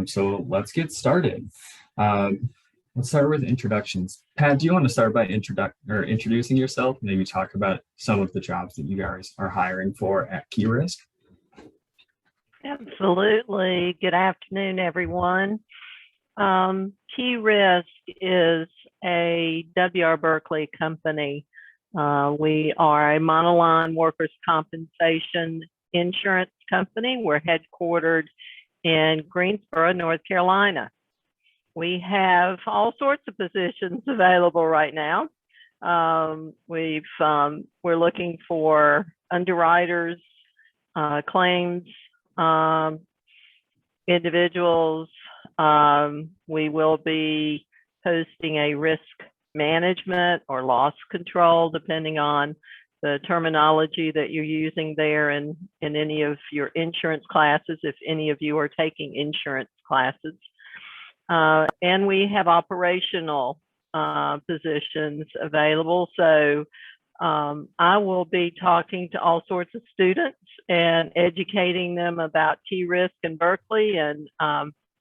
So let's get started. Let's start with introductions. Pat, do you want to start by introducing yourself? Maybe talk about some of the jobs that you guys are hiring for at Key Risk. Absolutely. Good afternoon, everyone. Key Risk is a W.R. Berkeley company. We are a monoline workers' compensation insurance company. We're headquartered in Greensboro, North Carolina. We have all sorts of positions available right now. We're looking for underwriters, claims individuals. We will be posting a risk management or loss control, depending on the terminology that you're using there in any of your insurance classes, if any of you are taking insurance classes. And we have operational positions available. So I will be talking to all sorts of students and educating them about Key Risk and Berkeley, and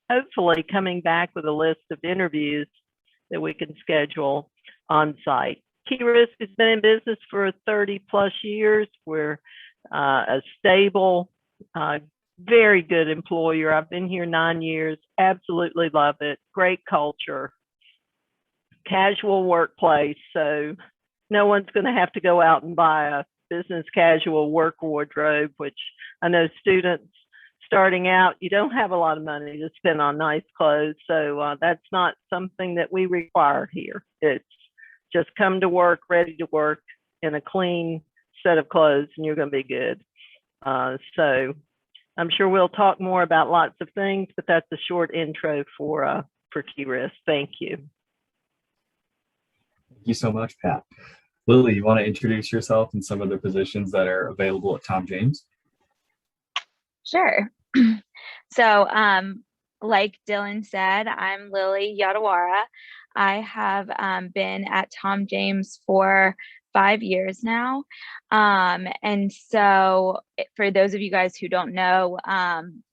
hopefully coming back with a list of interviews that we can schedule on site. Key Risk has been in business for 30 plus years. We're a stable, very good employer. I've been here 9 years, absolutely love it. Great culture, casual workplace. So no one's going to have to go out and buy a business casual work wardrobe, which I know students starting out, you don't have a lot of money to spend on nice clothes. So that's not something that we require here. It's just come to work, ready to work in a clean set of clothes, and you're going to be good. So I'm sure we'll talk more about lots of things, but that's a short intro for Key Risk. Thank you. Thank you so much, Pat. Lily, you want to introduce yourself and some of the positions that are available at Tom James? Sure. So, like Dylan said, I'm Lily Yatawara. I have been at Tom James for 5 years now. And so for those of you guys who don't know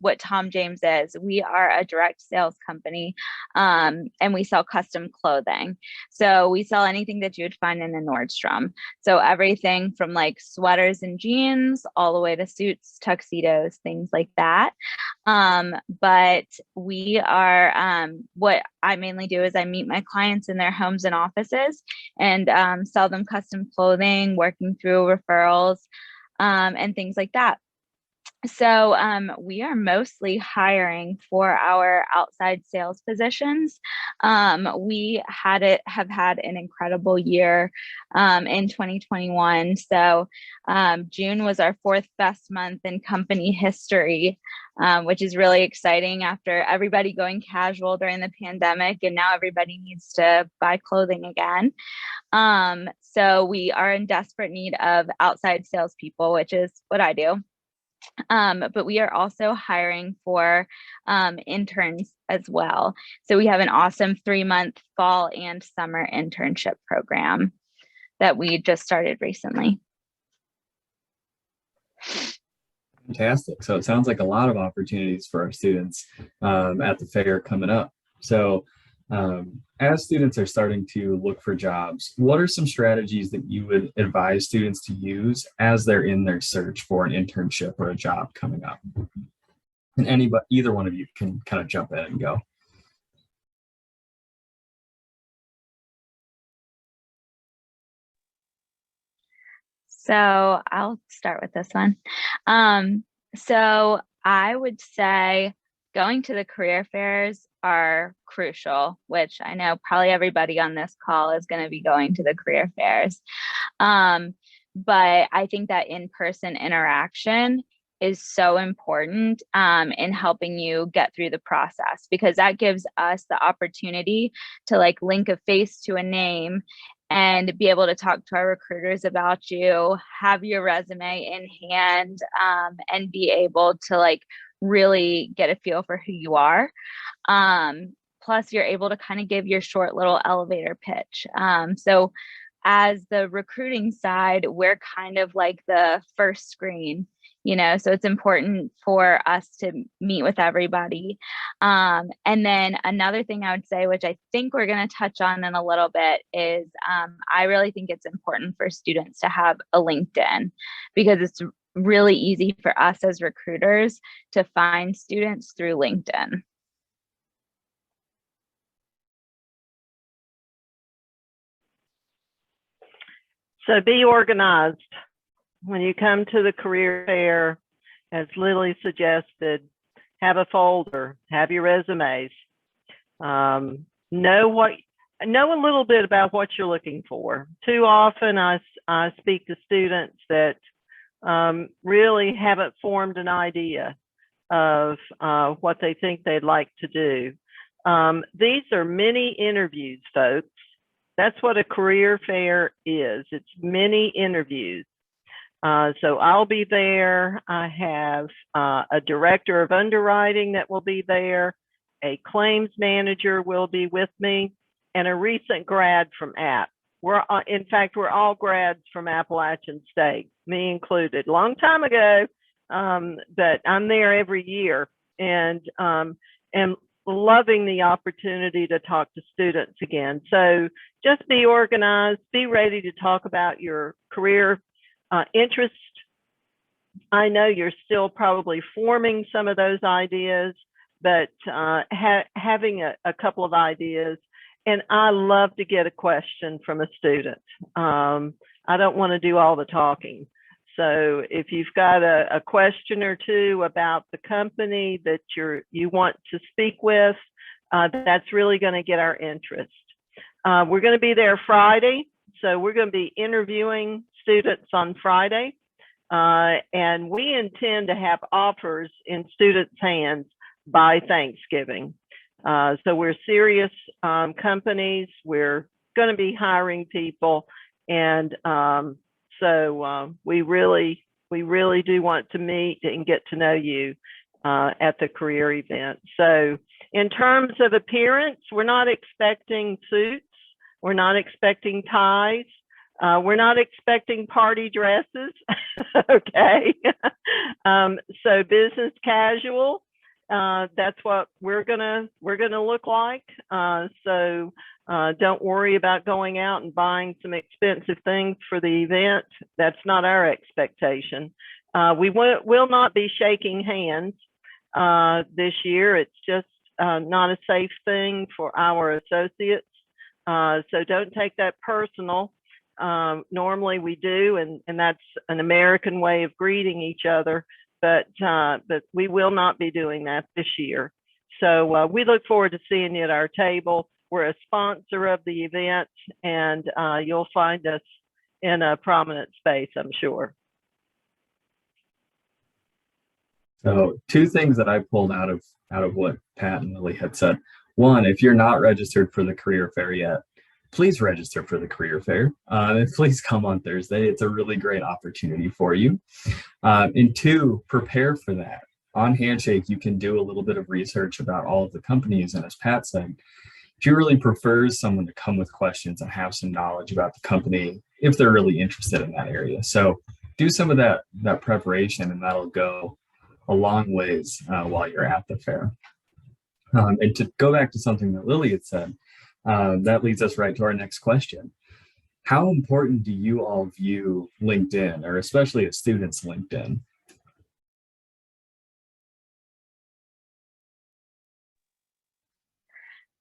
what Tom James is, we are a direct sales company, and we sell custom clothing. So we sell anything that you would find in a Nordstrom. So everything from like sweaters and jeans all the way to suits, tuxedos, things like that. But we are, what I mainly do is I meet my clients in their homes and offices and sell them custom clothing, working through referrals and things like that. So we are mostly hiring for our outside sales positions. We have had an incredible year in 2021. So June was our 4th best month in company history, which is really exciting after everybody going casual during the pandemic, and now everybody needs to buy clothing again. So we are in desperate need of outside salespeople, which is what I do. But we are also hiring for interns as well. So we have an awesome 3-month fall and summer internship program that we just started recently. Fantastic. So it sounds like a lot of opportunities for our students at the fair coming up. So as students are starting to look for jobs, what are some strategies that you would advise students to use as they're in their search for an internship or a job coming up? And either one of you can kind of jump in and go. So I'll start with this one. So I would say going to the career fairs are crucial, which I know probably everybody on this call is going to be going to the career fairs. But I think that in-person interaction is so important in helping you get through the process, because that gives us the opportunity to like link a face to a name and be able to talk to our recruiters about you, have your resume in hand, and be able to like really get a feel for who you are. Plus, you're able to kind of give your short little elevator pitch. So as the recruiting side, we're kind of like the first screen, you know, so it's important for us to meet with everybody. And then another thing I would say, which I think we're going to touch on in a little bit, is I really think it's important for students to have a LinkedIn, because it's really easy for us as recruiters to find students through LinkedIn. So be organized. When you come to the career fair, as Lily suggested, have a folder, have your resumes, know a little bit about what you're looking for. Too often I speak to students that really haven't formed an idea of what they think they'd like to do. These are mini interviews, folks. That's what a career fair is. It's mini interviews. So I'll be there. I have a director of underwriting that will be there. A claims manager will be with me, and a recent grad from App. In fact, we're all grads from Appalachian State, me included, long time ago, but I'm there every year, and am loving the opportunity to talk to students again. So just be organized, be ready to talk about your career interest. I know you're still probably forming some of those ideas, but having a couple of ideas. And I love to get a question from a student. I don't want to do all the talking. So if you've got a question or two about the company that you want to speak with, that's really going to get our interest. We're going to be there Friday. So we're going to be interviewing students on Friday. And we intend to have offers in students' hands by Thanksgiving. So we're serious companies. We're going to be hiring people. And so we really do want to meet and get to know you at the career event. So in terms of appearance, we're not expecting suits. We're not expecting ties. We're not expecting party dresses. Okay. So business casual. That's what we're gonna look like. So don't worry about going out and buying some expensive things for the event. That's not our expectation. We will not be shaking hands this year. It's just not a safe thing for our associates. So don't take that personal. Normally we do, and that's an American way of greeting each other. But we will not be doing that this year. So we look forward to seeing you at our table. We're a sponsor of the event, and you'll find us in a prominent space, I'm sure. So 2 things that I pulled out of what Pat and Lily had said. One, if you're not registered for the career fair yet, please register for the career fair. And please come on Thursday. It's a really great opportunity for you. And 2, prepare for that. On Handshake, you can do a little bit of research about all of the companies. And as Pat said, she really prefers someone to come with questions and have some knowledge about the company if they're really interested in that area. So do some of that preparation, and that'll go a long ways while you're at the fair. And to go back to something that Lily had said, that leads us right to our next question. How important do you all view LinkedIn, or especially a student's LinkedIn?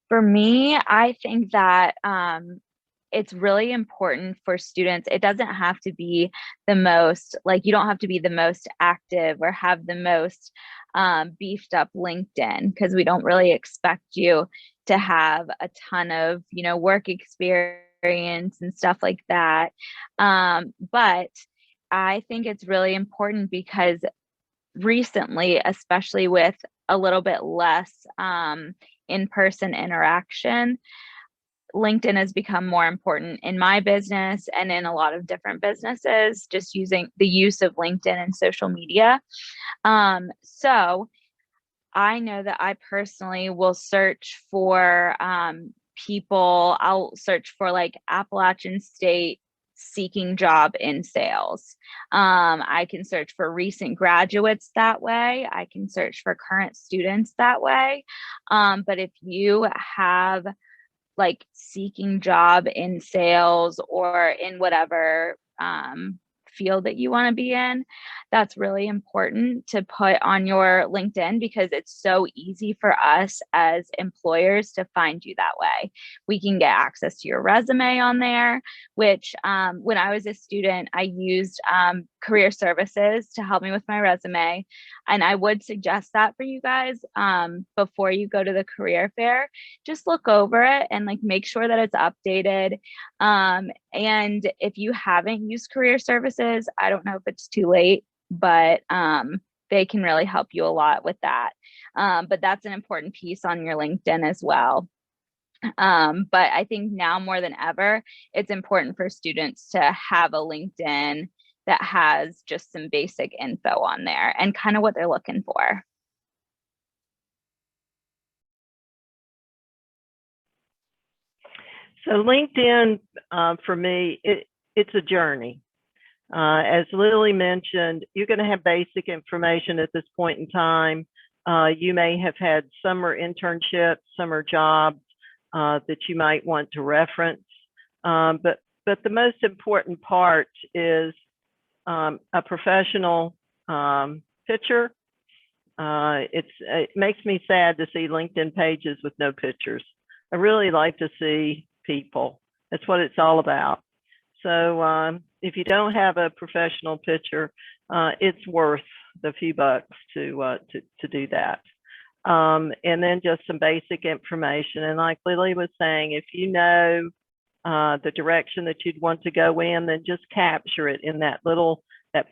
For me, I think that it's really important for students. It doesn't have to be the most, like, you don't have to be the most active or have the most beefed up LinkedIn, because we don't really expect you to have a ton of, work experience and stuff like that. But I think it's really important because recently, especially with a little bit less in-person interaction, LinkedIn has become more important in my business and in a lot of different businesses, just using the use of LinkedIn and social media. So I know that I personally will search for people. I'll search for like Appalachian State seeking job in sales. I can search for recent graduates that way. I can search for current students that way. But if you have like seeking job in sales or in whatever field that you want to be in, that's really important to put on your LinkedIn, because it's so easy for us as employers to find you that way. We can get access to your resume on there, which when I was a student, I used career services to help me with my resume. And I would suggest that for you guys before you go to the career fair. Just look over it and like make sure that it's updated. And if you haven't used career services, I don't know if it's too late, but they can really help you a lot with that. But that's an important piece on your LinkedIn as well. But I think now more than ever, it's important for students to have a LinkedIn that has just some basic info on there and kind of what they're looking for. So LinkedIn, for me, it's a journey. As Lily mentioned, you're going to have basic information at this point in time. You may have had summer internships, summer jobs that you might want to reference. But the most important part is a professional picture. It makes me sad to see LinkedIn pages with no pictures. I really like to see people. That's what it's all about. So if you don't have a professional picture, it's worth the few bucks to do that. And then just some basic information. And like Lily was saying, if you know the direction that you'd want to go in, then just capture it in that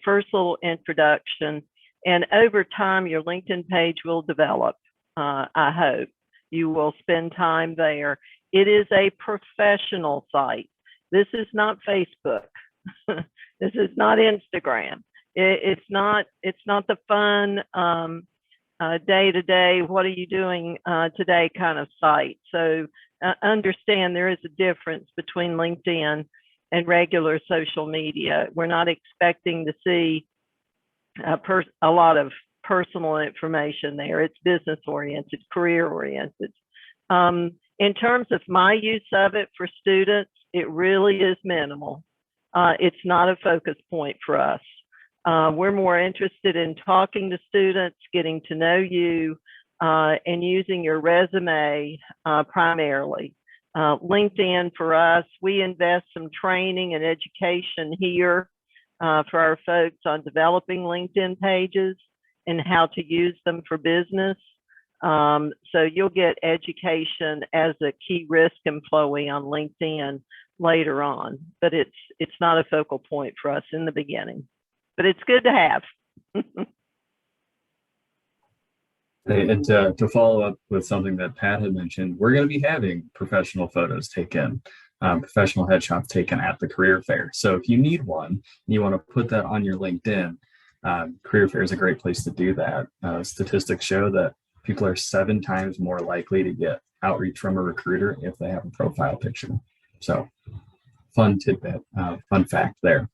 first little introduction. And over time, your LinkedIn page will develop. I hope you will spend time there. It is a professional site. This is not Facebook. This is not Instagram. It's not the fun day-to-day, what are you doing today kind of site. So understand there is a difference between LinkedIn and regular social media. We're not expecting to see a lot of personal information there. It's business oriented, career oriented. In terms of my use of it for students, it really is minimal. It's not a focus point for us. We're more interested in talking to students, getting to know you, and using your resume primarily. LinkedIn for us, we invest some training and education here for our folks on developing LinkedIn pages and how to use them for business. So you'll get education as a key risk employee on LinkedIn later on, but it's not a focal point for us in the beginning, but it's good to have. And to follow up with something that Pat had mentioned, we're going to be having professional photos taken, professional headshots taken at the career fair. So if you need one, and you want to put that on your LinkedIn, career fair is a great place to do that. Statistics show that people are 7 times more likely to get outreach from a recruiter if they have a profile picture. So fun tidbit, fun fact there.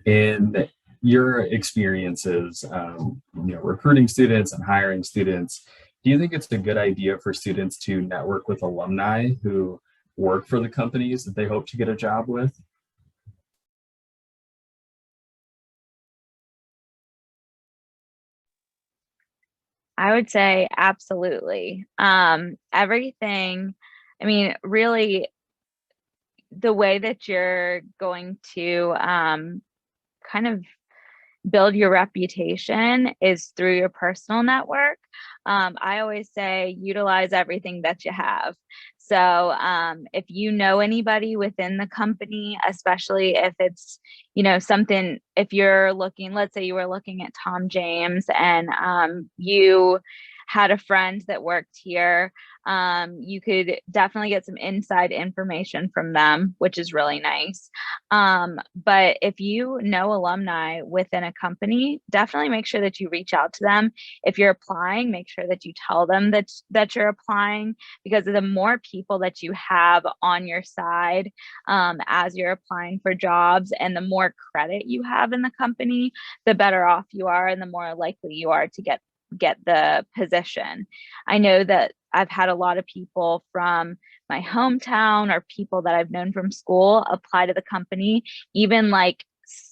In your experiences, recruiting students and hiring students, do you think it's a good idea for students to network with alumni who work for the companies that they hope to get a job with? I would say absolutely. Everything, I mean, really, the way that you're going to kind of build your reputation is through your personal network. I always say utilize everything that you have. So if you know anybody within the company, especially if it's, something, if you're looking, let's say you were looking at Tom James and you had a friend that worked here, you could definitely get some inside information from them, which is really nice. But if you know alumni within a company, definitely make sure that you reach out to them. If you're applying, make sure that you tell them that you're applying, because the more people that you have on your side as you're applying for jobs, and the more credit you have in the company, the better off you are and the more likely you are to get the position. I know that I've had a lot of people from my hometown or people that I've known from school apply to the company, even like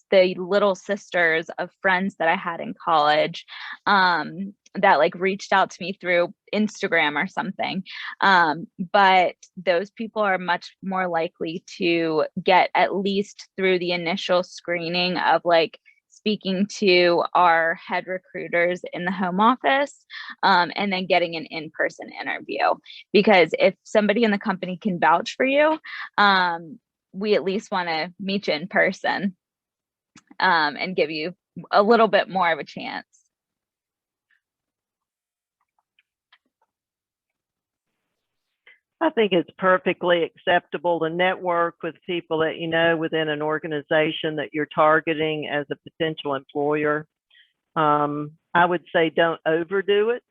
the little sisters of friends that I had in college that like reached out to me through Instagram or something. But those people are much more likely to get at least through the initial screening of like speaking to our head recruiters in the home office, and then getting an in-person interview. Because if somebody in the company can vouch for you, we at least want to meet you in person and give you a little bit more of a chance. I think it's perfectly acceptable to network with people that you know within an organization that you're targeting as a potential employer. I would say don't overdo it.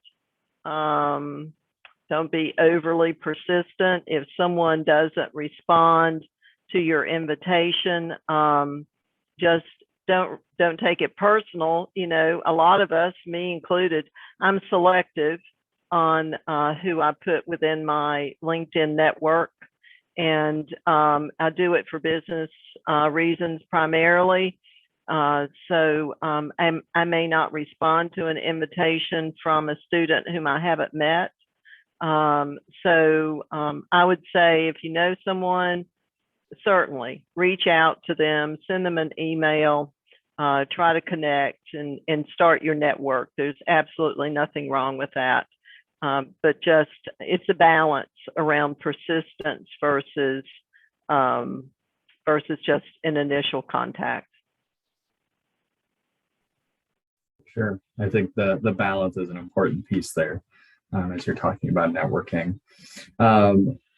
Don't be overly persistent. If someone doesn't respond to your invitation, just don't take it personal. You know, a lot of us, me included, I'm selective on who I put within my LinkedIn network. And I do it for business reasons primarily. So I may not respond to an invitation from a student whom I haven't met. So I would say if you know someone, certainly reach out to them, send them an email, try to connect and start your network. There's absolutely nothing wrong with that. But just it's a balance around persistence versus just an initial contact. Sure. I think the balance is an important piece there as you're talking about networking.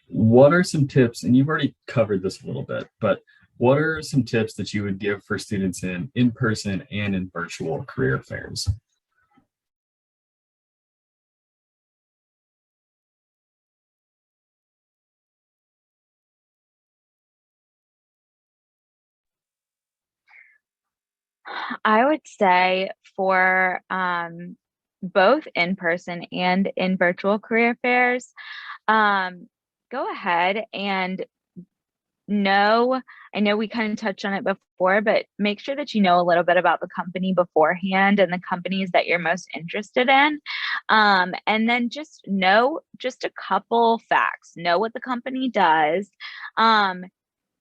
What are some tips, and you've already covered this a little bit, but what are some tips that you would give for students in person and in virtual career fairs? I would say for both in person and in virtual career fairs, go ahead and I know we kind of touched on it before, but make sure that you know a little bit about the company beforehand and the companies that you're most interested in. And then just know just a couple facts, know what the company does.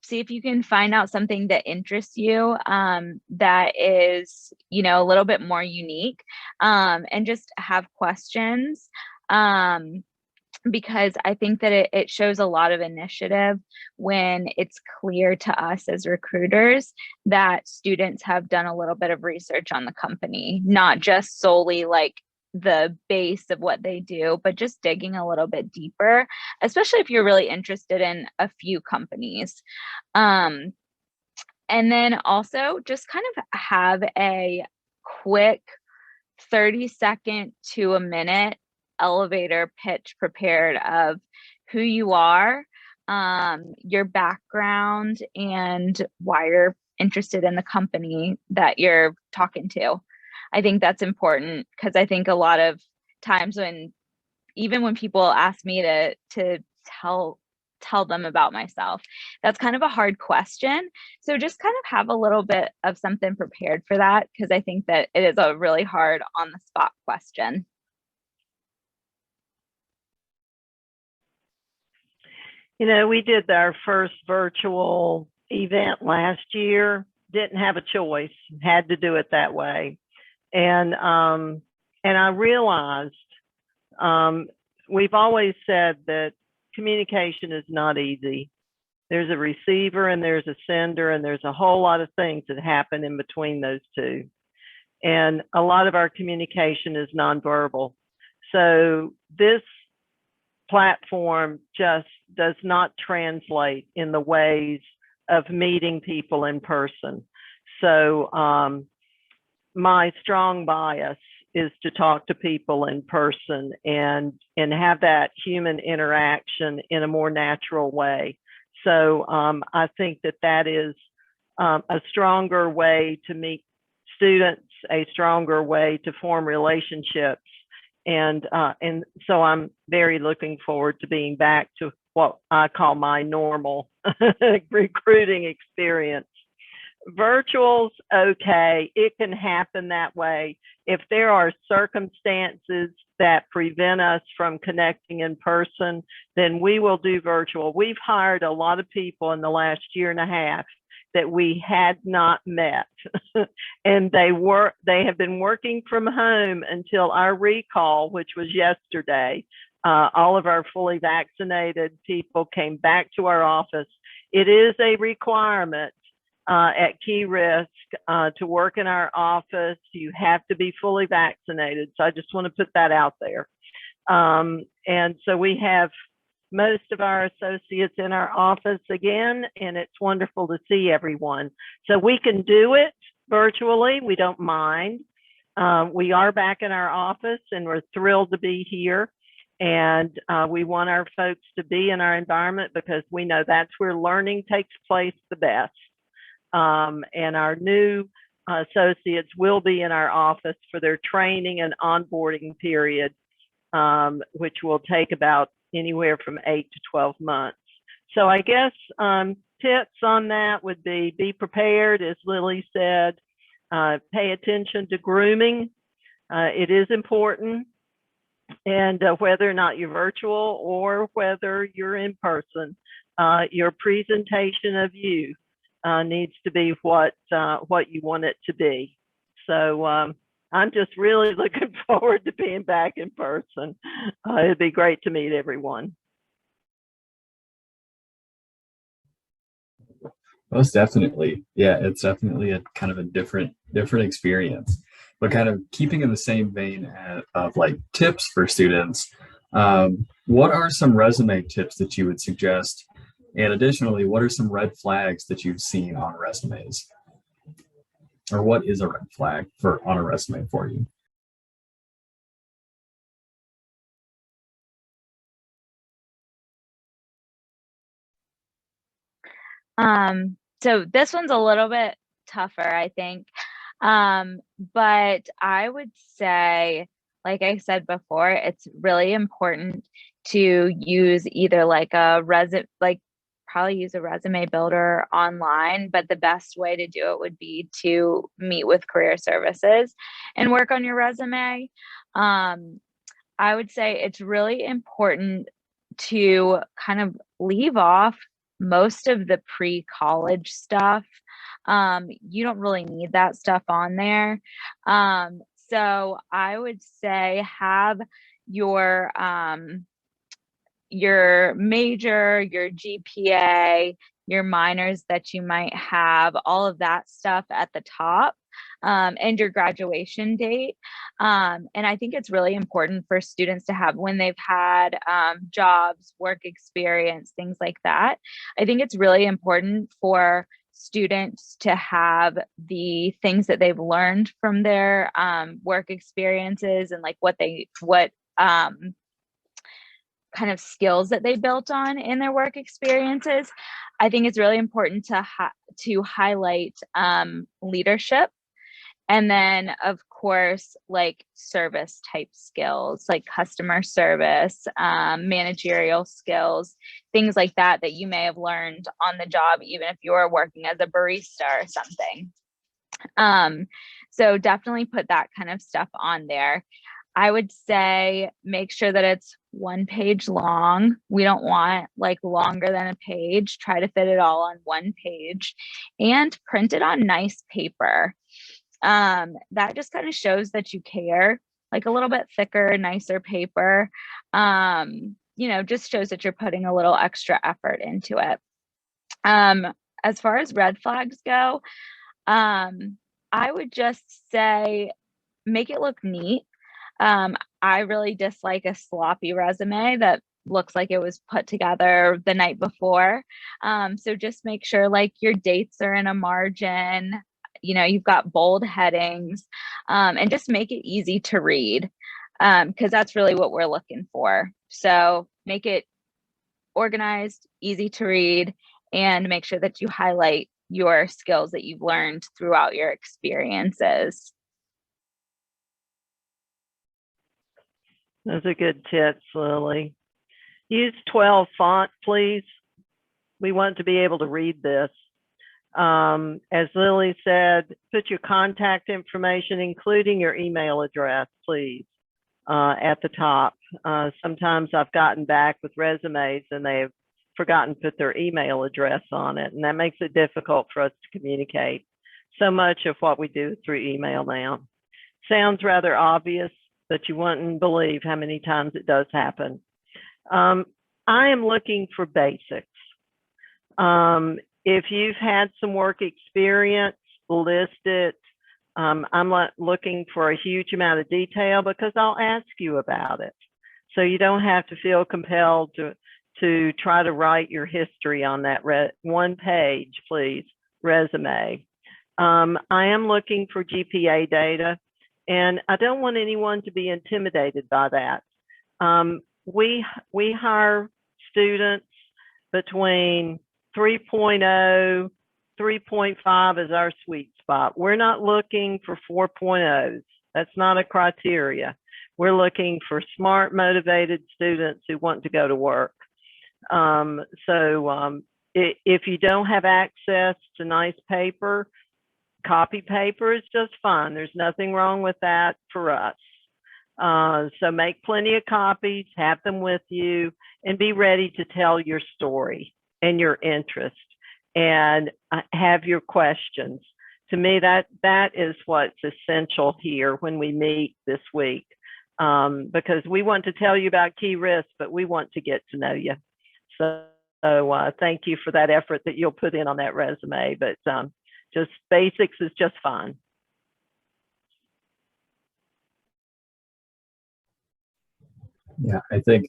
See if you can find out something that interests you that is, you know, a little bit more unique, and just have questions. Because I think that it shows a lot of initiative when it's clear to us as recruiters that students have done a little bit of research on the company, not just solely like the base of what they do, but just digging a little bit deeper, especially if you're really interested in a few companies. And then also just kind of have a quick 30-second to a minute elevator pitch prepared of who you are, your background, and why you're interested in the company that you're talking to. I think that's important because I think a lot of times even when people ask me to tell them about myself, that's kind of a hard question. So just kind of have a little bit of something prepared for that, because I think that it is a really hard on the spot question. You know, we did our first virtual event last year, didn't have a choice, had to do it that way. And I realized we've always said that communication is not easy. There's a receiver and there's a sender, and there's a whole lot of things that happen in between those two. And a lot of our communication is nonverbal. So this platform just does not translate in the ways of meeting people in person. So my strong bias is to talk to people in person and have that human interaction in a more natural way. So I think that that is a stronger way to meet students, a stronger way to form relationships. And so I'm very looking forward to being back to what I call my normal recruiting experience. Virtual's okay. It can happen that way. If there are circumstances that prevent us from connecting in person, then we will do virtual. We've hired a lot of people in the last year and a half that we had not met. And they have been working from home until our recall, which was yesterday. All of our fully vaccinated people came back to our office. It is a requirement at key risk to work in our office. You have to be fully vaccinated. So I just want to put that out there. And so we have most of our associates in our office again, and it's wonderful to see everyone. So we can do it virtually. We don't mind. We are back in our office and we're thrilled to be here. And we want our folks to be in our environment because we know that's where learning takes place the best. And our new associates will be in our office for their training and onboarding period, which will take about anywhere from 8 to 12 months. So I guess tips on that would be prepared, as Lily said, pay attention to grooming. It is important. And whether or not you're virtual or whether you're in person, your presentation of you needs to be what you want it to be. So I'm just really looking forward to being back in person. It'd be great to meet everyone. Most definitely. Yeah, it's definitely a kind of a different experience. But kind of keeping in the same vein of like tips for students, what are some resume tips that you would suggest? And additionally, what are some red flags that you've seen on resumes? Or what is a red flag on a resume for you? So this one's a little bit tougher, I think. But I would say, like I said before, it's really important to use either like probably use a resume builder online, but the best way to do it would be to meet with career services and work on your resume. I would say it's really important to kind of leave off most of the pre-college stuff. You don't really need that stuff on there. So I would say have your major, your GPA, your minors that you might have, all of that stuff at the top, and your graduation date. And I think it's really important for students to have when they've had jobs, work experience, things like that. I think it's really important for students to have the things that they've learned from their work experiences and like what kind of skills that they built on in their work experiences. I think it's really important to highlight leadership. And then of course, like service type skills, like customer service, managerial skills, things like that you may have learned on the job, even if you're working as a barista or something. So definitely put that kind of stuff on there. I would say make sure that it's 1 page long. We don't want like longer than a page. Try to fit it all on 1 page and print it on nice paper. That just kind of shows that you care, like a little bit thicker, nicer paper. Just shows that you're putting a little extra effort into it. As far as red flags go, I would just say make it look neat. I really dislike a sloppy resume that looks like it was put together the night before. So just make sure like your dates are in a margin, you know, you've got bold headings, and just make it easy to read, because that's really what we're looking for. So make it organized, easy to read, and make sure that you highlight your skills that you've learned throughout your experiences. Those are good tips, Lily. Use 12 font, please. We want to be able to read this. As Lily said, put your contact information, including your email address, please, at the top. Sometimes I've gotten back with resumes and they've forgotten to put their email address on it, and that makes it difficult for us to communicate. So much of what we do is through email now. Sounds rather obvious, but you wouldn't believe how many times it does happen. I am looking for basics. If you've had some work experience, list it. I'm not looking for a huge amount of detail because I'll ask you about it. So you don't have to feel compelled to try to write your history on that one page, please, resume. I am looking for GPA data, and I don't want anyone to be intimidated by that. We hire students between 3.0, 3.5 is our sweet spot. We're not looking for 4.0s. That's not a criteria. We're looking for smart, motivated students who want to go to work. If you don't have access to nice paper, copy paper is just fine. There's nothing wrong with that for us. So make plenty of copies, have them with you, and be ready to tell your story and your interest, and have your questions. To me, that is what's essential here when we meet this week, because we want to tell you about key risks, but we want to get to know you. So thank you for that effort that you'll put in on that resume, but just basics is just fine. Yeah, I think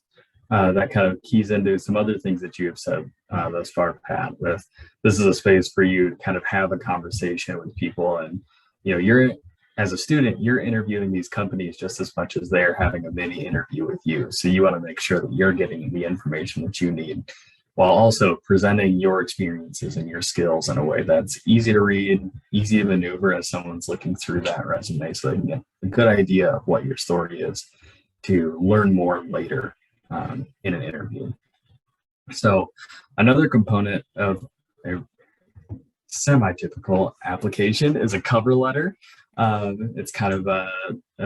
that kind of keys into some other things that you have said thus far, Pat. With this is a space for you to kind of have a conversation with people, and you're as a student, you're interviewing these companies just as much as they're having a mini interview with you. So you want to make sure that you're getting the information that you need, while also presenting your experiences and your skills in a way that's easy to read, easy to maneuver as someone's looking through that resume, so they can get a good idea of what your story is to learn more later in an interview. So another component of a semi-typical application is a cover letter. It's kind of a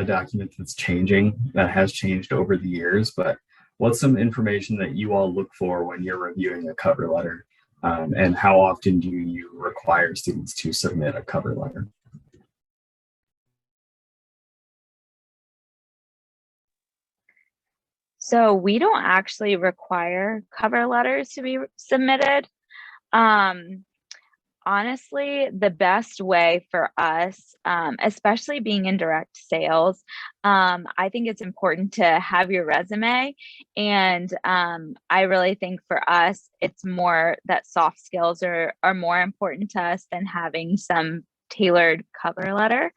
document that has changed over the years, but what's some information that you all look for when you're reviewing a cover letter, and how often do you require students to submit a cover letter? So we don't actually require cover letters to be submitted. Honestly, the best way for us, especially being in direct sales, I think it's important to have your resume. And I really think for us, it's more that soft skills are more important to us than having some tailored cover letter.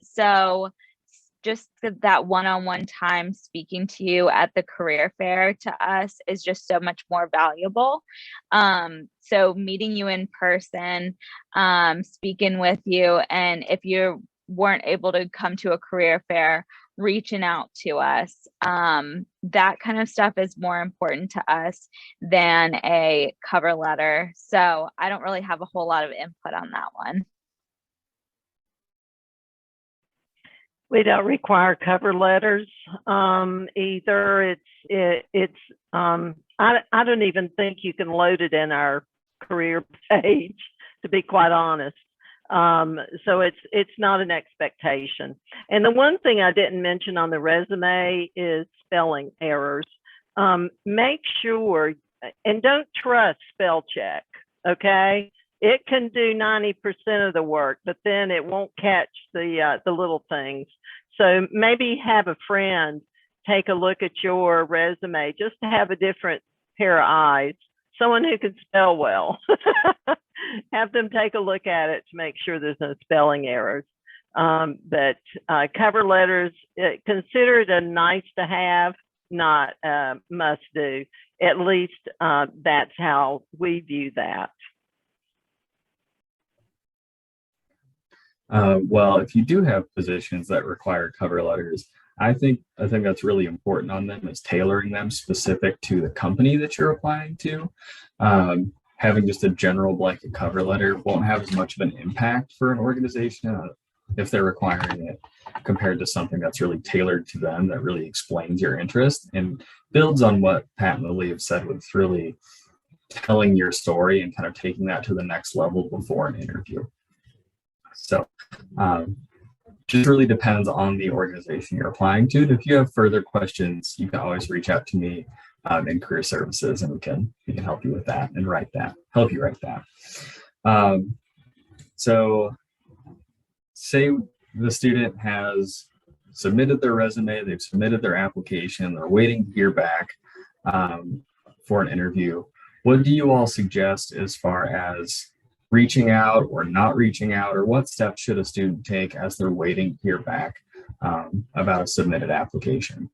So just that one-on-one time speaking to you at the career fair to us is just so much more valuable. So meeting you in person, speaking with you, and if you weren't able to come to a career fair, reaching out to us, that kind of stuff is more important to us than a cover letter. So I don't really have a whole lot of input on that one. We don't require cover letters either. I don't even think you can load it in our career page, to be quite honest. So it's not an expectation. And the one thing I didn't mention on the resume is spelling errors. Make sure, and don't trust spell check, okay? It can do 90% of the work, but then it won't catch the little things. So maybe have a friend take a look at your resume just to have a different pair of eyes, someone who can spell well. Have them take a look at it to make sure there's no spelling errors. But cover letters, consider it a nice to have, not must do. At least that's how we view that. Well, if you do have positions that require cover letters, I think that's really important on them is tailoring them specific to the company that you're applying to. Having just a general blanket cover letter won't have as much of an impact for an organization if they're requiring it compared to something that's really tailored to them that really explains your interest and builds on what Pat and Lily have said with really telling your story and kind of taking that to the next level before an interview. So just really depends on the organization you're applying to. And if you have further questions, you can always reach out to me in career services, and we can help you with that and help you write that. So say the student has submitted their resume, they've submitted their application, they're waiting to hear back for an interview. What do you all suggest as far as reaching out or not reaching out, or what steps should a student take as they're waiting to hear back about a submitted application?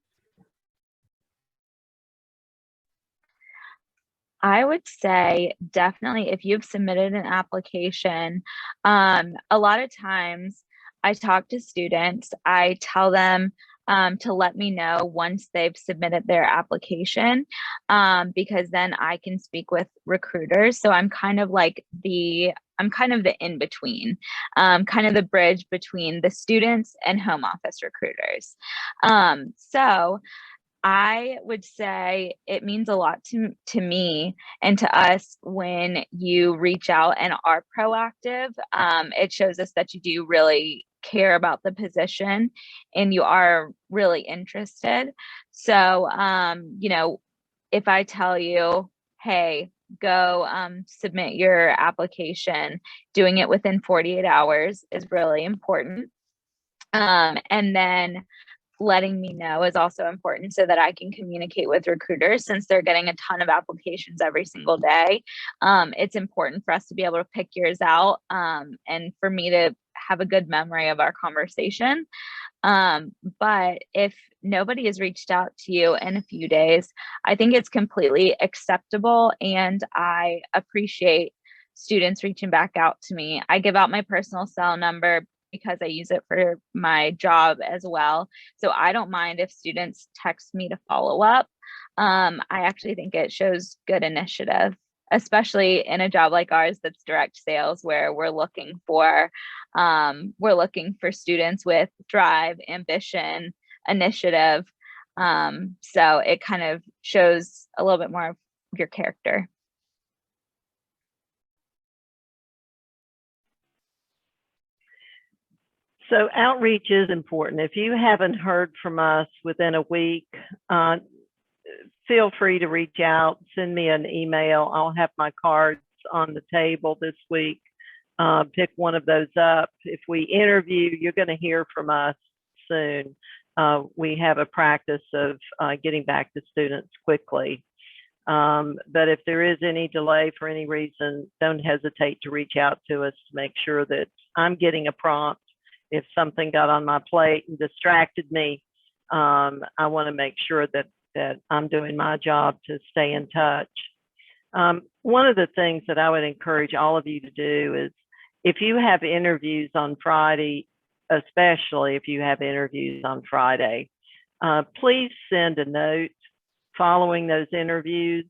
I would say definitely if you've submitted an application, a lot of times I talk to students, I tell them to let me know once they've submitted their application, because then I can speak with recruiters. So I'm kind of the in-between, kind of the bridge between the students and home office recruiters. So I would say it means a lot to me and to us when you reach out and are proactive. It shows us that you do really care about the position and you are really interested. So, if I tell you, hey, go submit your application, doing it within 48 hours is really important. And then letting me know is also important so that I can communicate with recruiters since they're getting a ton of applications every single day. It's important for us to be able to pick yours out and for me to have a good memory of our conversation. But if nobody has reached out to you in a few days, I think it's completely acceptable and I appreciate students reaching back out to me. I give out my personal cell number because I use it for my job as well. So I don't mind if students text me to follow up. I actually think it shows good initiative, especially in a job like ours that's direct sales, where we're looking for students with drive, ambition, initiative. So it kind of shows a little bit more of your character. So outreach is important. If you haven't heard from us within a week, feel free to reach out, send me an email. I'll have my cards on the table this week. Pick one of those up. If we interview, you're going to hear from us soon. We have a practice of getting back to students quickly. But if there is any delay for any reason, don't hesitate to reach out to us to make sure that I'm getting a prompt. If something got on my plate and distracted me, I want to make sure that I'm doing my job to stay in touch. One of the things that I would encourage all of you to do is if you have interviews on Friday, especially if you have interviews on Friday, please send a note following those interviews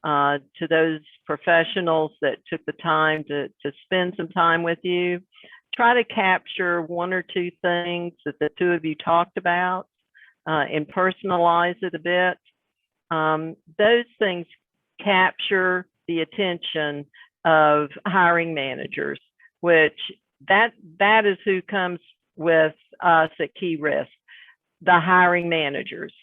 to those professionals that took the time to spend some time with you. Try to capture one or two things that the two of you talked about and personalize it a bit. Those things capture the attention of hiring managers, which that is who comes with us at Key Risk, the hiring managers.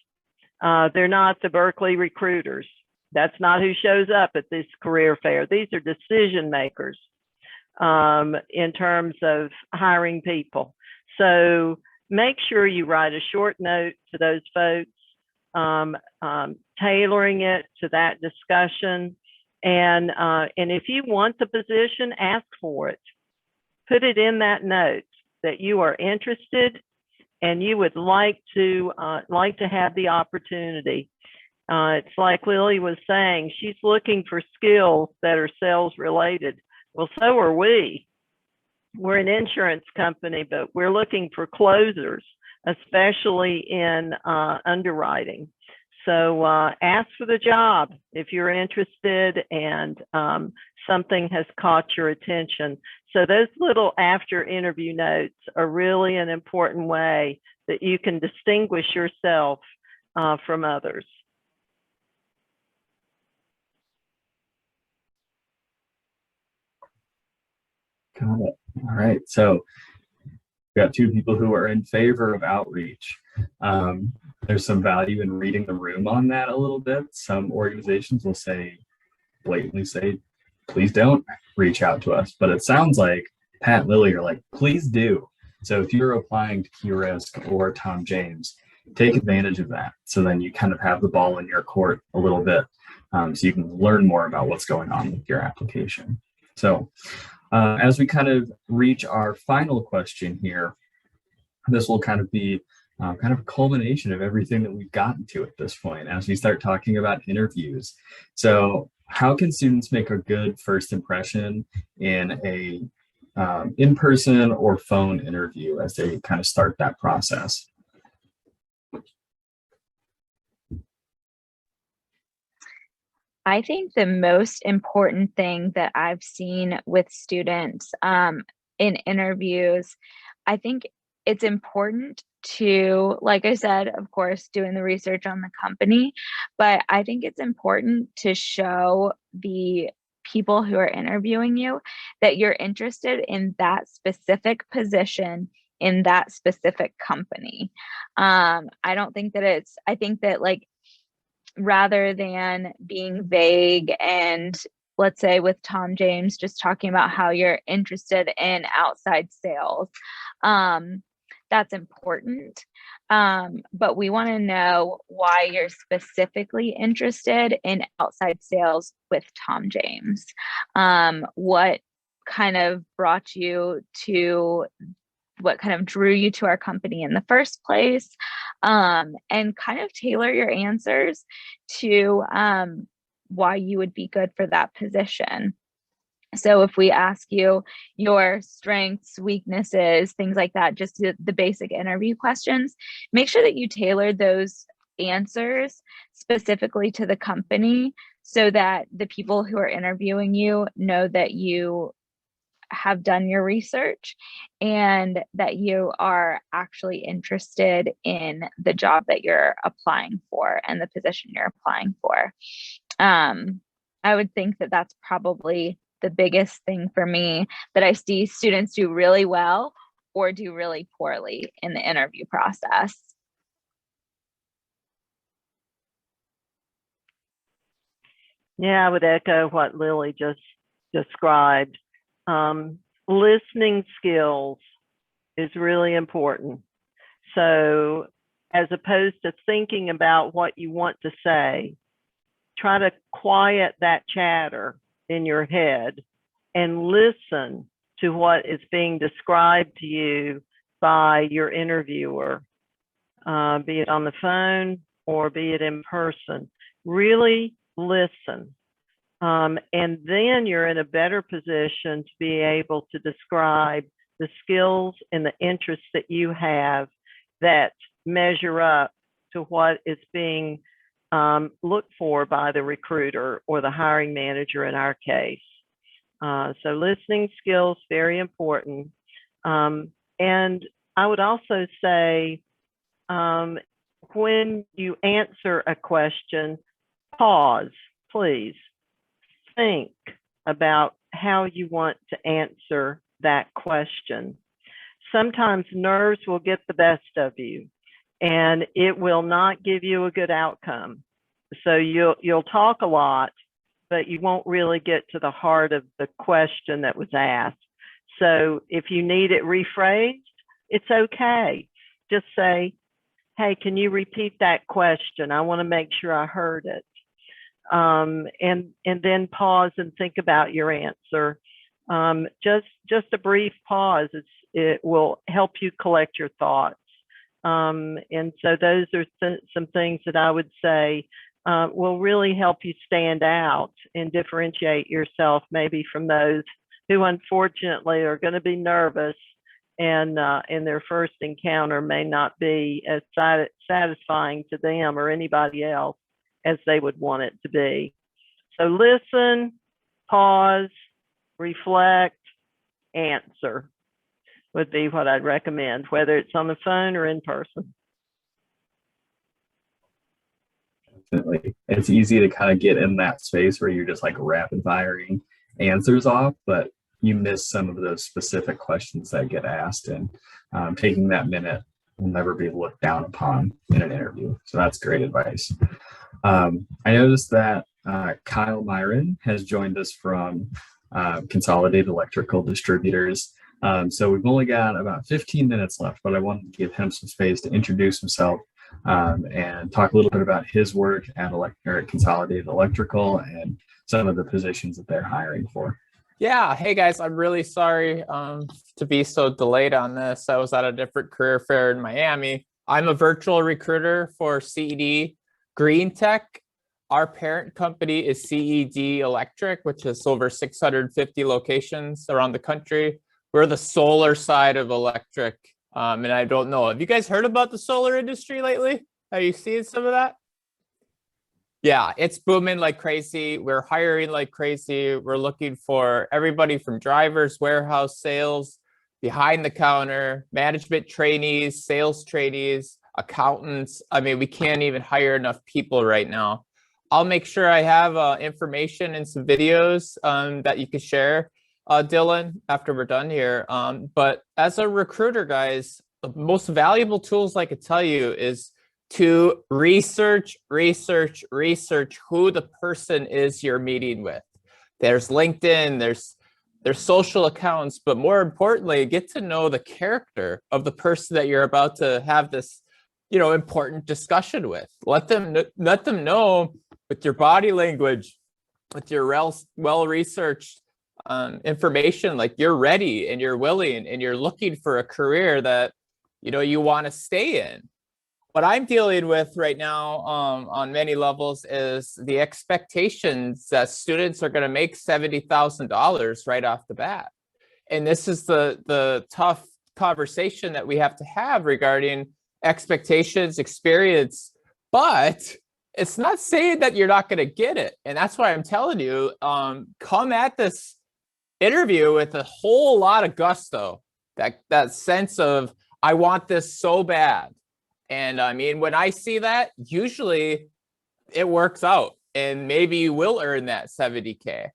They're not the Berkeley recruiters. That's not who shows up at this career fair. These are decision makers in terms of hiring people. So make sure you write a short note to those folks, tailoring it to that discussion. And if you want the position, ask for it. Put it in that note that you are interested and you would like to have the opportunity. It's like Lily was saying, she's looking for skills that are sales related. Well, so are we. We're an insurance company, but we're looking for closers, especially in underwriting. So ask for the job if you're interested and something has caught your attention. So those little after interview notes are really an important way that you can distinguish yourself from others. Got it. All right. So we got two people who are in favor of outreach. There's some value in reading the room on that a little bit. Some organizations will blatantly say, please don't reach out to us. But it sounds like Pat and Lily are like, please do. So if you're applying to Key Risk or Tom James, take advantage of that. So then you kind of have the ball in your court a little bit, so you can learn more about what's going on with your application. So as we kind of reach our final question here, this will kind of be kind of a culmination of everything that we've gotten to at this point as we start talking about interviews. So how can students make a good first impression in a in-person or phone interview as they kind of start that process? I think the most important thing that I've seen with students in interviews, I think it's important to, like I said, of course, doing the research on the company, but I think it's important to show the people who are interviewing you that you're interested in that specific position in that specific company. I don't think that I think that, like, rather than being vague and, let's say with Tom James, just talking about how you're interested in outside sales, that's important. But we want to know why you're specifically interested in outside sales with Tom James. What kind of brought you to, what kind of drew you to our company in the first place, and kind of tailor your answers to why you would be good for that position. So if we ask you your strengths, weaknesses, things like that, just the basic interview questions, make sure that you tailor those answers specifically to the company so that the people who are interviewing you know that you have done your research and that you are actually interested in the job that you're applying for and the position you're applying for. I would think that that's probably the biggest thing for me that I see students do really well or do really poorly in the interview process. Yeah, I would echo what Lily just described. Listening skills is really important. So as opposed to thinking about what you want to say, try to quiet that chatter in your head and listen to what is being described to you by your interviewer, be it on the phone or be it in person. Really listen. And then you're in a better position to be able to describe the skills and the interests that you have that measure up to what is being looked for by the recruiter or the hiring manager in our case. So listening skills, very important. And I would also say, when you answer a question, pause, please. Think about how you want to answer that question. Sometimes nerves will get the best of you and it will not give you a good outcome. So you'll talk a lot, but you won't really get to the heart of the question that was asked. So if you need it rephrased, it's okay. just say, hey, can you repeat that question? I want to make sure I heard it. And then pause and think about your answer. Just a brief pause, it will help you collect your thoughts. And so those are some things that I would say will really help you stand out and differentiate yourself maybe from those who unfortunately are going to be nervous and their first encounter may not be as satisfying to them or anybody else as they would want it to be. So listen, pause, reflect, answer would be what I'd recommend, whether it's on the phone or in person. Definitely. It's easy to kind of get in that space where you're just like rapid firing answers off, but you miss some of those specific questions that get asked, and taking that minute will never be looked down upon in an interview. So that's great advice. I noticed that Kyle Myron has joined us from Consolidated Electrical Distributors. So we've only got about 15 minutes left, but I wanted to give him some space to introduce himself and talk a little bit about his work at Consolidated Electrical and some of the positions that they're hiring for. Yeah. Hey guys, I'm really sorry to be so delayed on this. I was at a different career fair in Miami. I'm a virtual recruiter for CED Green Tech. Our parent company is CED Electric, which has over 650 locations around the country. We're the solar side of electric. And I don't know, have you guys heard about the solar industry lately? Are you seeing some of that? Yeah, it's booming like crazy. We're hiring like crazy. We're looking for everybody from drivers, warehouse sales, behind the counter, management trainees, sales trainees, accountants. I mean, we can't even hire enough people right now. I'll make sure I have information and some videos that you can share, Dylan, after we're done here. But as a recruiter, guys, the most valuable tools I could tell you is to research who the person is you're meeting with. There's LinkedIn, there's social accounts, but more importantly, get to know the character of the person that you're about to have this, important discussion with. Let them know with your body language, with your well-researched information, like you're ready and you're willing and you're looking for a career that, you want to stay in. What I'm dealing with right now on many levels is the expectations that students are going to make $70,000 right off the bat. And this is the tough conversation that we have to have regarding expectations, experience, but it's not saying that you're not going to get it. And that's why I'm telling you, come at this interview with a whole lot of gusto, that sense of, I want this so bad. And I mean, when I see that, usually it works out and maybe you will earn that 70K.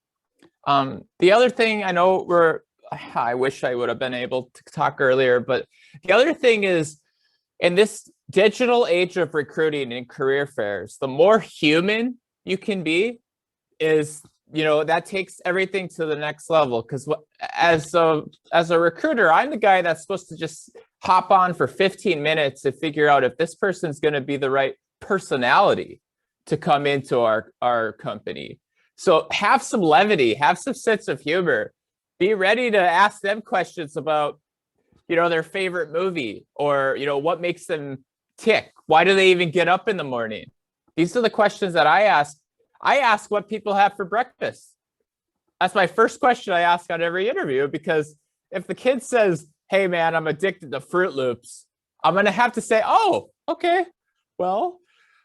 The other thing, I wish I would have been able to talk earlier, but the other thing is, in this digital age of recruiting and career fairs, the more human you can be is, that takes everything to the next level. Because as a recruiter, I'm the guy that's supposed to just hop on for 15 minutes to figure out if this person's going to be the right personality to come into our company. So have some levity, have some sense of humor. Be ready to ask them questions about, their favorite movie, or, what makes them tick. Why do they even get up in the morning? These are the questions that I ask. I ask what people have for breakfast. That's my first question I ask on every interview, because if the kid says, hey man, I'm addicted to Fruit Loops, I'm going to have to say, oh, okay, well,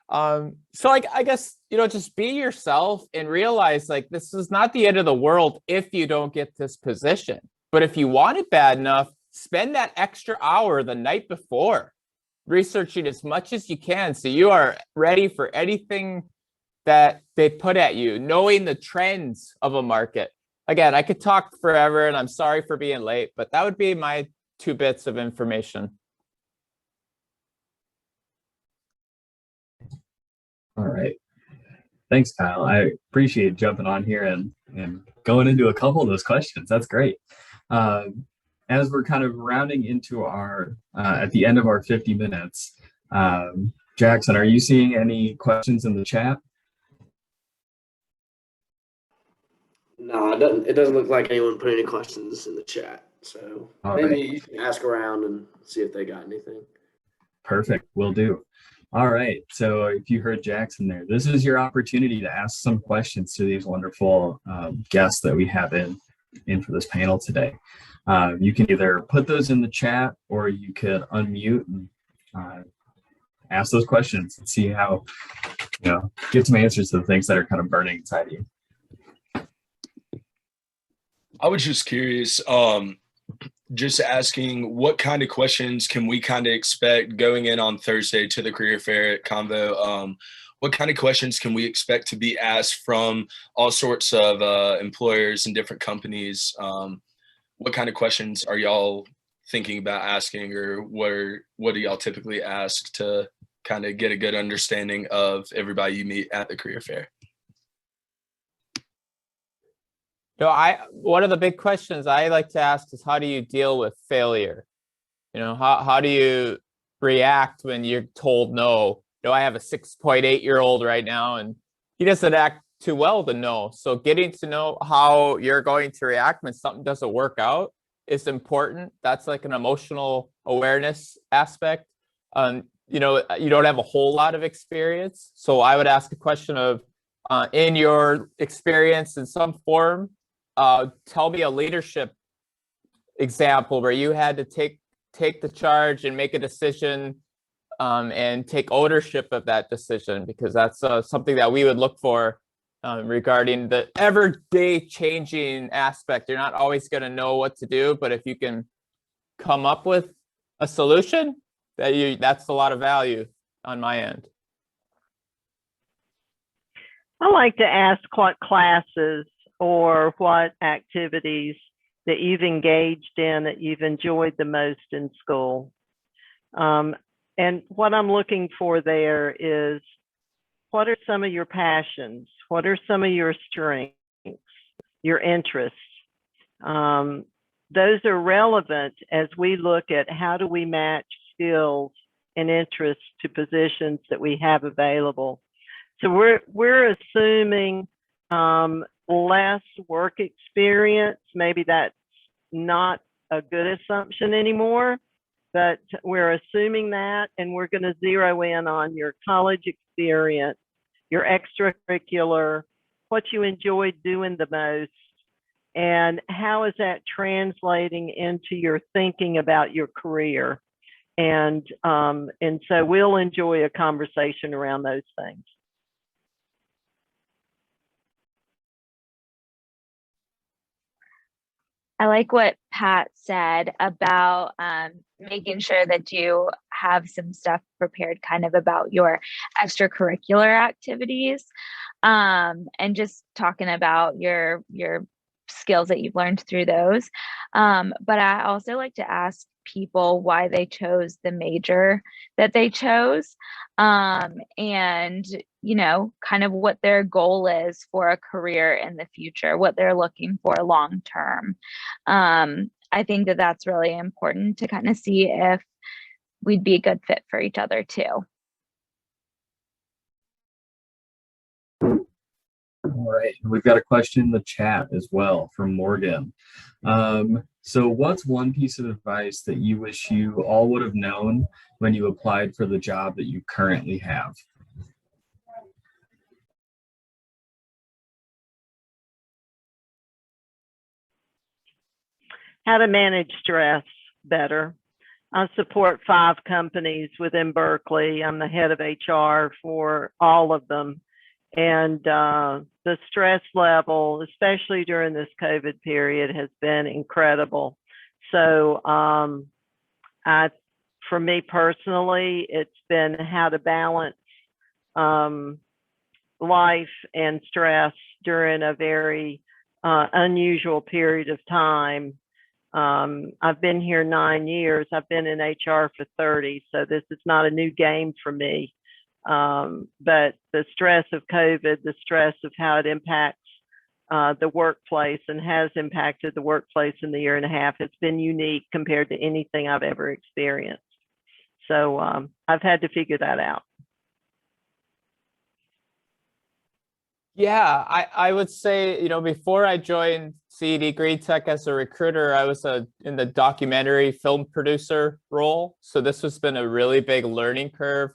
so I guess, just be yourself and realize like, this is not the end of the world if you don't get this position. But if you want it bad enough, spend that extra hour the night before researching as much as you can, so you are ready for anything that they put at you, knowing the trends of a market. Again, I could talk forever and I'm sorry for being late, but that would be my 2 bits of information. All right. Thanks, Kyle. I appreciate jumping on here and going into a couple of those questions. That's great. as we're kind of rounding into our, at the end of our 50 minutes, Jackson, are you seeing any questions in the chat? No, it doesn't look like anyone put any questions in the chat. So maybe you can ask around and see if they got anything. Perfect, will do. All right, so if you heard Jackson there, this is your opportunity to ask some questions to these wonderful guests that we have in for this panel today. You can either put those in the chat, or you could unmute and ask those questions and see how, get some answers to the things that are kind of burning inside you. I was just curious, just asking what kind of questions can we kind of expect going in on Thursday to the career fair at Convo? What kind of questions can we expect to be asked from all sorts of employers and different companies? What kind of questions are y'all thinking about asking, or what do y'all typically ask to kind of get a good understanding of everybody you meet at the career fair? One of the big questions I like to ask is, how do you deal with failure? How do you react when you're told no? I have a 6.8-year-old right now, and he doesn't act too well to no. So getting to know how you're going to react when something doesn't work out is important. That's like an emotional awareness aspect. You don't have a whole lot of experience. So I would ask a question of, in your experience in some form, tell me a leadership example where you had to take the charge and make a decision, and take ownership of that decision, because that's something that we would look for regarding the everyday changing aspect. You're not always going to know what to do, but if you can come up with a solution, that's a lot of value on my end. I like to ask what classes or what activities that you've engaged in that you've enjoyed the most in school. And what I'm looking for there is, what are some of your passions? What are some of your strengths, your interests? Those are relevant as we look at how do we match skills and interests to positions that we have available. So we're assuming less work experience. Maybe that's not a good assumption anymore, but we're assuming that, and we're going to zero in on your college experience, your extracurricular, what you enjoyed doing the most, and how is that translating into your thinking about your career. And so we'll enjoy a conversation around those things. I like what Pat said about making sure that you have some stuff prepared kind of about your extracurricular activities, and just talking about your skills that you've learned through those. But I also like to ask people why they chose the major that they chose, and kind of what their goal is for a career in the future, what they're looking for long term. I think that that's really important to kind of see if we'd be a good fit for each other too. All right, we've got a question in the chat as well from Morgan. So what's one piece of advice that you wish you all would have known when you applied for the job that you currently have? How to manage stress better. I support 5 companies within Berkeley. I'm the head of HR for all of them. And the stress level, especially during this COVID period, has been incredible. So for me personally, it's been how to balance life and stress during a very unusual period of time. I've been here 9 years. I've been in HR for 30, so this is not a new game for me. But the stress of COVID, the stress of how it impacts the workplace and has impacted the workplace in the year and a half. It's been unique compared to anything I've ever experienced. So I've had to figure that out. Yeah, I would say, you know, before I joined CED Green Tech as a recruiter, I was in the documentary film producer role. So this has been a really big learning curve.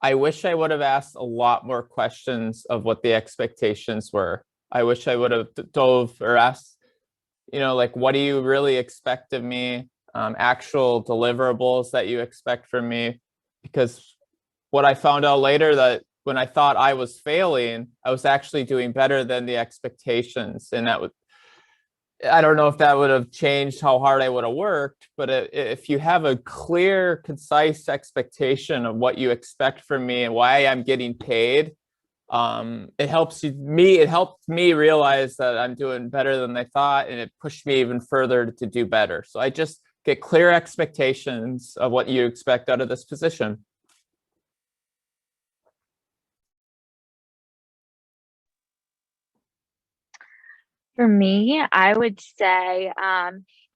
I wish I would have asked a lot more questions of what the expectations were. I wish I would have dove or asked, you know, like, what do you really expect of me? Actual deliverables that you expect from me? Because what I found out later, that when I thought I was failing, I was actually doing better than the expectations. And that would, I don't know if that would have changed how hard I would have worked, but if you have a clear, concise expectation of what you expect from me and why I'm getting paid, it helped me realize that I'm doing better than I thought, and it pushed me even further to do better. So I just get clear expectations of what you expect out of this position. For me, I would say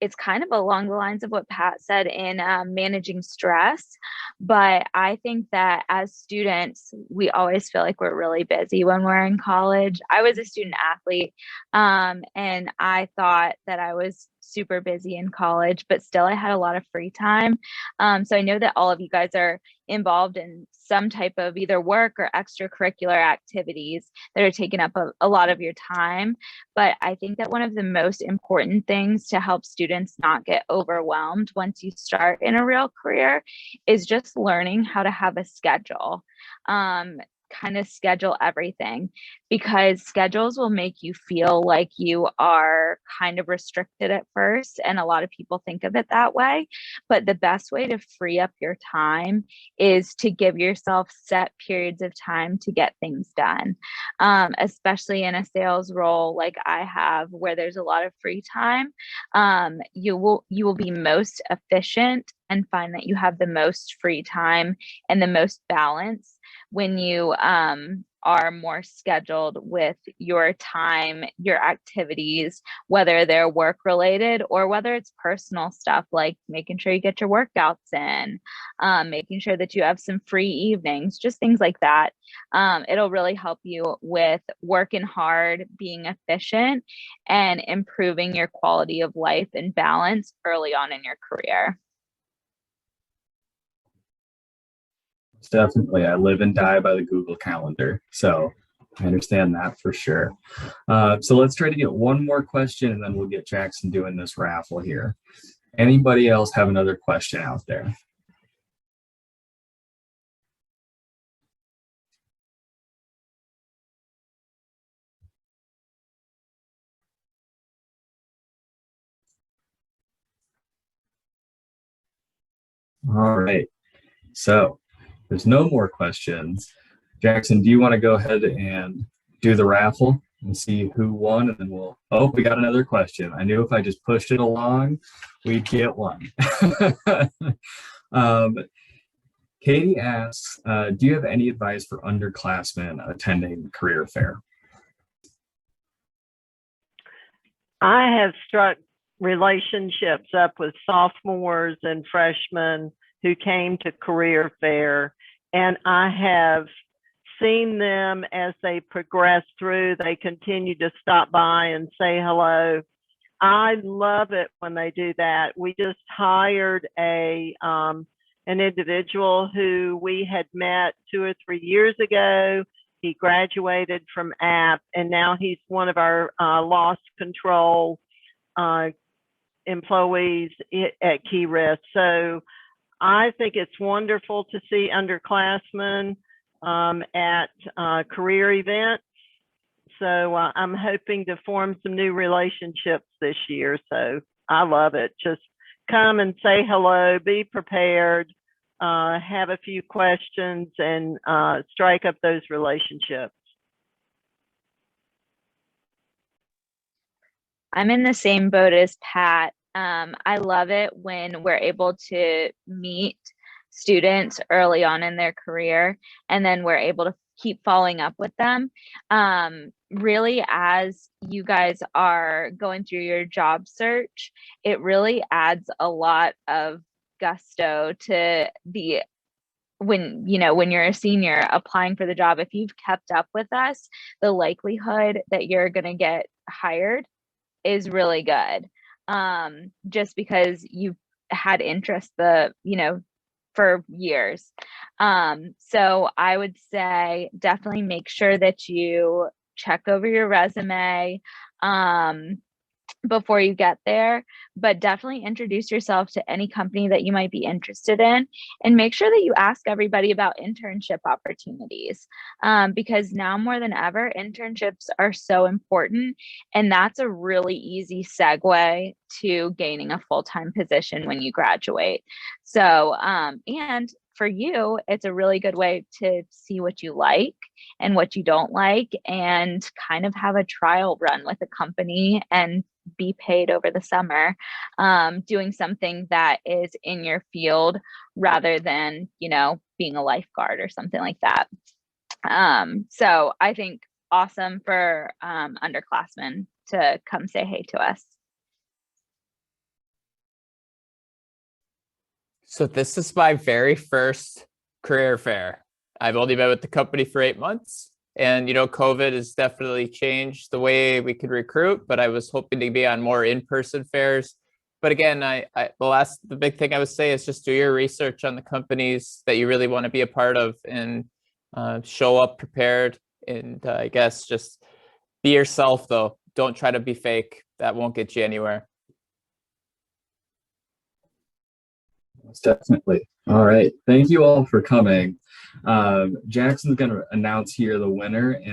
it's kind of along the lines of what Pat said in managing stress. But I think that as students, we always feel like we're really busy when we're in college. I was a student athlete, and I thought that I was super busy in college, but still I had a lot of free time. So I know that all of you guys are involved in some type of either work or extracurricular activities that are taking up a lot of your time. But I think that one of the most important things to help students not get overwhelmed once you start in a real career is just learning how to have a schedule. Kind of schedule everything, because schedules will make you feel like you are kind of restricted at first, and a lot of people think of it that way. But the best way to free up your time is to give yourself set periods of time to get things done, especially in a sales role like I have, where there's a lot of free time. You will be most efficient and find that you have the most free time and the most balance when you are more scheduled with your time, your activities, whether they're work related or whether it's personal stuff, like making sure you get your workouts in, making sure that you have some free evenings, just things like that. It'll really help you with working hard, being efficient, and improving your quality of life and balance early on in your career. Definitely. I live and die by the Google Calendar. So I understand that for sure. So let's try to get one more question, and then we'll get Jackson doing this raffle here. Anybody else have another question out there? All right. So there's no more questions. Jackson, do you want to go ahead and do the raffle and see who won? And then we got another question. I knew if I just pushed it along, we'd get one. Katie asks, do you have any advice for underclassmen attending career fair? I have struck relationships up with sophomores and freshmen who came to career fair, and I have seen them as they progress through. They continue to stop by and say hello. I love it when they do that. We just hired an individual who we had met 2 or 3 years ago. He graduated from App, and now he's one of our loss control employees at Key Risk. So I think it's wonderful to see underclassmen at career events. So I'm hoping to form some new relationships this year. So I love it. Just come and say hello, be prepared, have a few questions, and strike up those relationships. I'm in the same boat as Pat. I love it when we're able to meet students early on in their career, and then we're able to keep following up with them. Really, as you guys are going through your job search, it really adds a lot of gusto to when you're a senior applying for the job. If you've kept up with us, the likelihood that you're going to get hired is really good. Just because you've had interest for years. So I would say definitely make sure that you check over your resume before you get there, but definitely introduce yourself to any company that you might be interested in, and make sure that you ask everybody about internship opportunities, because now more than ever, internships are so important, and that's a really easy segue to gaining a full-time position when you graduate. So, and for you, it's a really good way to see what you like and what you don't like, and kind of have a trial run with a company and be paid over the summer, doing something that is in your field rather than, being a lifeguard or something like that. So I think awesome for underclassmen to come say hey to us. So this is my very first career fair. I've only been with the company for 8 months, and COVID has definitely changed the way we could recruit, but I was hoping to be on more in-person fairs. But again, the big thing I would say is just do your research on the companies that you really want to be a part of, and show up prepared. And I guess just be yourself, though. Don't try to be fake. That won't get you anywhere. Definitely. All right. Thank you all for coming. Jackson's going to announce here the winner.